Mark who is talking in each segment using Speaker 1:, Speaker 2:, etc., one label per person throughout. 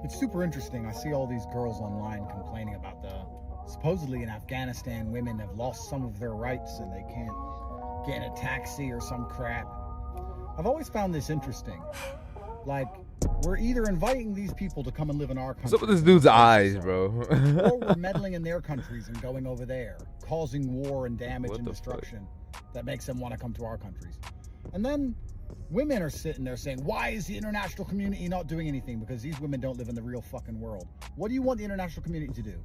Speaker 1: It's super interesting. I see all these girls online complaining about the supposedly in Afghanistan women have lost some of their rights and they can't get in a taxi or some crap. I've always found this interesting. Like, we're either inviting these people to come and live in our country.
Speaker 2: What's up with this dude's eyes, bro?
Speaker 1: Or we're meddling in their countries and going over there, causing war and damage and destruction that makes them want to come to our countries. And then women are sitting there saying, why is the international community not doing anything? Because these women don't live in the real fucking world. What do you want the international community to do?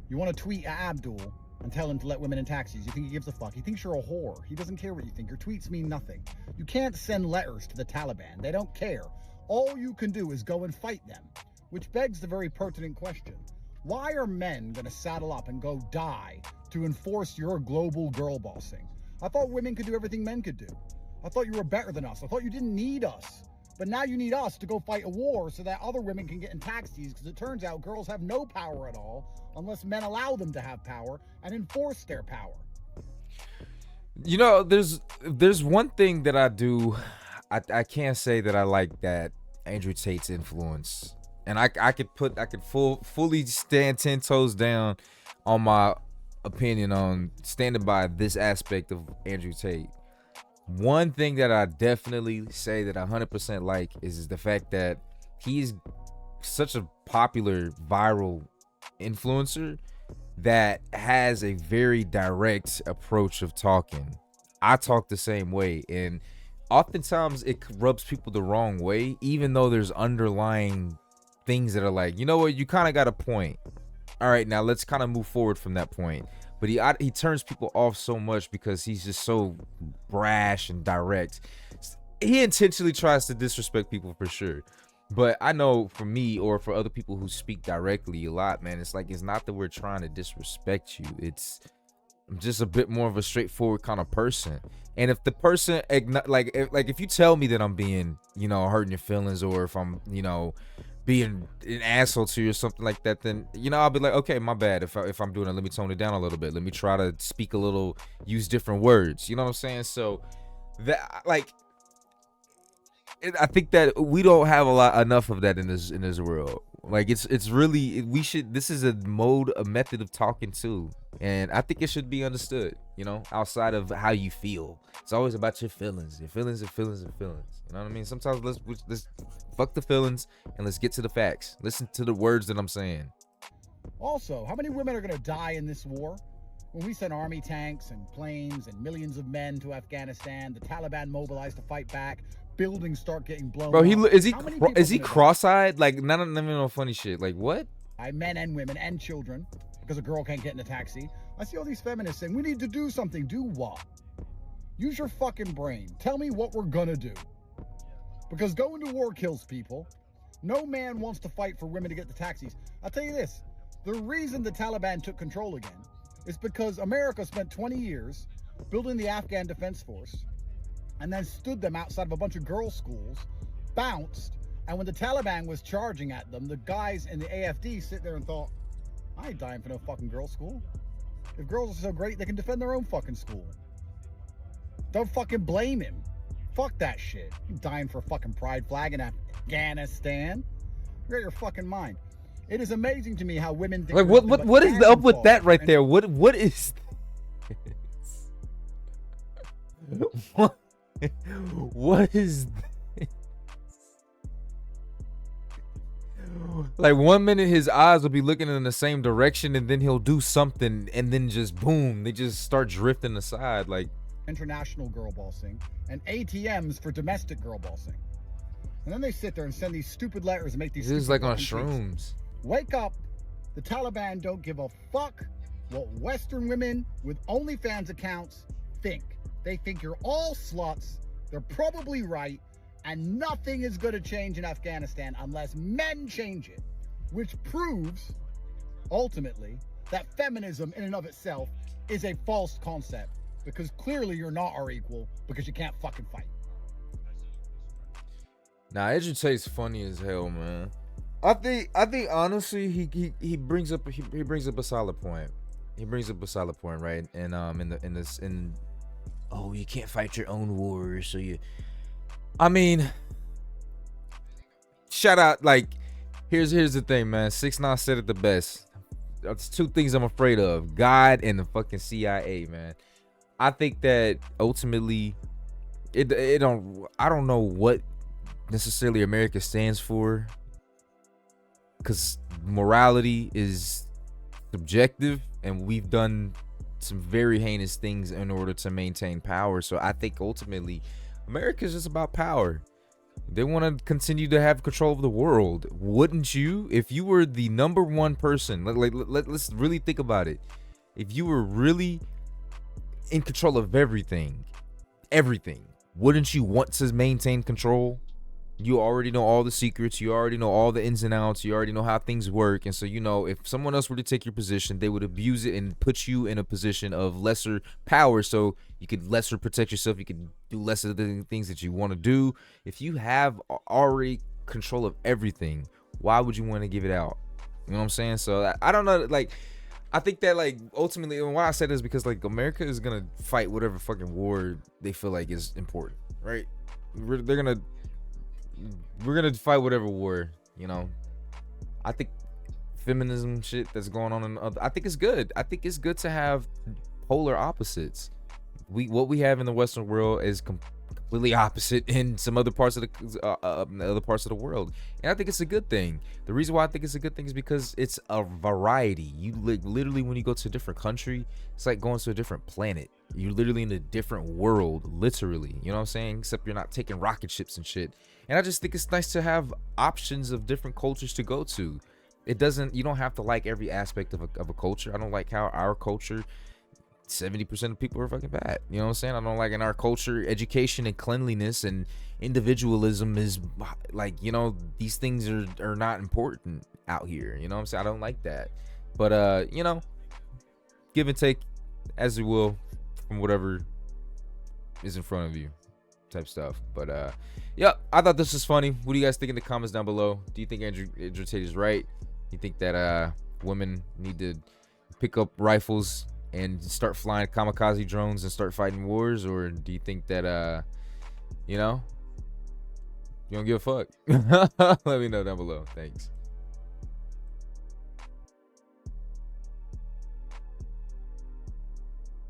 Speaker 1: You want to tweet at Abdul and tell him to let women in taxis. You think he gives a fuck? He thinks you're a whore. He doesn't care what you think. Your tweets mean nothing. You can't send letters to the Taliban. They don't care. All you can do is go and fight them, which begs the very pertinent question. Why are men going to saddle up and go die to enforce your global girl bossing? I thought women could do everything men could do. I thought you were better than us. I thought you didn't need us. But now you need us to go fight a war so that other women can get in taxis, because it turns out girls have no power at all unless men allow them to have power and enforce their power.
Speaker 2: You know, there's one thing that I do. I can't say that I like that Andrew Tate's influence, and I could fully stand 10 toes down on my opinion on standing by this aspect of Andrew Tate. One thing that I definitely say that I 100% like is the fact that he's such a popular viral influencer that has a very direct approach of talking. I talk the same way, and oftentimes it rubs people the wrong way, even though there's underlying things that are like, you know what, you kind of got a point. All right, now let's kind of move forward from that point. But he turns people off so much because he's just so brash and direct. He intentionally tries to disrespect people for sure. But I know for me or for other people who speak directly a lot, man, it's like, it's not that we're trying to disrespect you. I'm just a bit more of a straightforward kind of person. And if the person, if you tell me that I'm being, hurting your feelings, or if I'm, being an asshole to you or something like that, then, I'll be like, okay, my bad. If I'm doing it, let me tone it down a little bit. Let me try to speak a little, use different words. You know what I'm saying? So that, I think that we don't have enough of that in this world. Like, it's really, this is a method of talking too. And I think it should be understood, outside of how you feel. It's always about your feelings. Your feelings. You know what I mean? Sometimes let's fuck the feelings and let's get to the facts. Listen to the words that I'm saying.
Speaker 1: Also, how many women are going to die in this war? When we send army tanks and planes and millions of men to Afghanistan, the Taliban mobilized to fight back, buildings start getting blown
Speaker 2: Bro,
Speaker 1: up.
Speaker 2: is he cross-eyed? Like, none of no funny shit. Like, what?
Speaker 1: Men and women and children, because a girl can't get in a taxi. I see all these feminists saying, we need to do something. Do what? Use your fucking brain. Tell me what we're gonna do. Because going to war kills people. No man wants to fight for women to get the taxis. I'll tell you this. The reason the Taliban took control again is because America spent 20 years building the Afghan Defense Force and then stood them outside of a bunch of girls' schools, bounced, and when the Taliban was charging at them, the guys in the AFD sit there and thought, I ain't dying for no fucking girls' school. If girls are so great, they can defend their own fucking school. Don't fucking blame him. Fuck that shit. You dying for a fucking pride flag in Afghanistan? You're out of your fucking mind. It is amazing to me how women think.
Speaker 2: Like, what is up with that right there? What is this? What is this? Like, 1 minute his eyes will be looking in the same direction, and then he'll do something, and then just boom, they just start drifting aside. Like,
Speaker 1: international girl bossing and ATMs for domestic girl bossing. And then they sit there and send these stupid letters and make these.
Speaker 2: This is like on shrooms.
Speaker 1: Wake up. The Taliban don't give a fuck what Western women with OnlyFans accounts think. They think you're all sluts. They're probably right. And nothing is going to change in Afghanistan unless men change it. Which proves, ultimately, that feminism in and of itself is a false concept. Because clearly you're not our equal because you can't fucking fight.
Speaker 2: Nah, Andrew Tate's funny as hell, man. I think honestly he brings up a solid point. He brings up a solid point, right? And oh, you can't fight your own wars, so you. I mean, shout out, like, Here's the thing, man. 6ix9ine said it the best. That's 2 things I'm afraid of: God and the fucking CIA, man. I think that ultimately, I don't know what necessarily America stands for, because morality is subjective, and we've done some very heinous things in order to maintain power. So I think ultimately America is just about power. They want to continue to have control of the world. Wouldn't you? If you were the number one person, let's really think about it. If you were really in control of everything, wouldn't you want to maintain control? You already know all the secrets. You already know all the ins and outs. You already know how things work. And so, you know, if someone else were to take your position, they would abuse it and put you in a position of lesser power. So you could lesser protect yourself. You could do less of the things that you want to do. If you have already control of everything, why would you want to give it out? You know what I'm saying? So I don't know. Like, I think that, like, ultimately, and why I said this is because, like, America is going to fight whatever fucking war they feel like is important, right? We're gonna fight whatever war, you know. I think feminism shit that's going on I think it's good. I think it's good to have polar opposites. What we have in the Western world is completely opposite in some other parts of the world, and I think it's a good thing. The reason why I think it's a good thing is because it's a variety. You literally, when you go to a different country, it's like going to a different planet. You're literally in a different world, literally. You know what I'm saying? Except you're not taking rocket ships and shit. And I just think it's nice to have options of different cultures to go to. You don't have to like every aspect of a culture. I don't like how our culture, 70% of people are fucking bad. You know what I'm saying? I don't like in our culture, education and cleanliness and individualism is like, you know, these things are not important out here. You know what I'm saying? I don't like that. But, you know, give and take as you will from whatever is in front of you type stuff. But, yeah, I thought this was funny. What do you guys think in the comments down below? Do you think Andrew Tate is right? You think that women need to pick up rifles and start flying kamikaze drones and start fighting wars? Or do you think that you know, you don't give a fuck? Let me know down below. Thanks.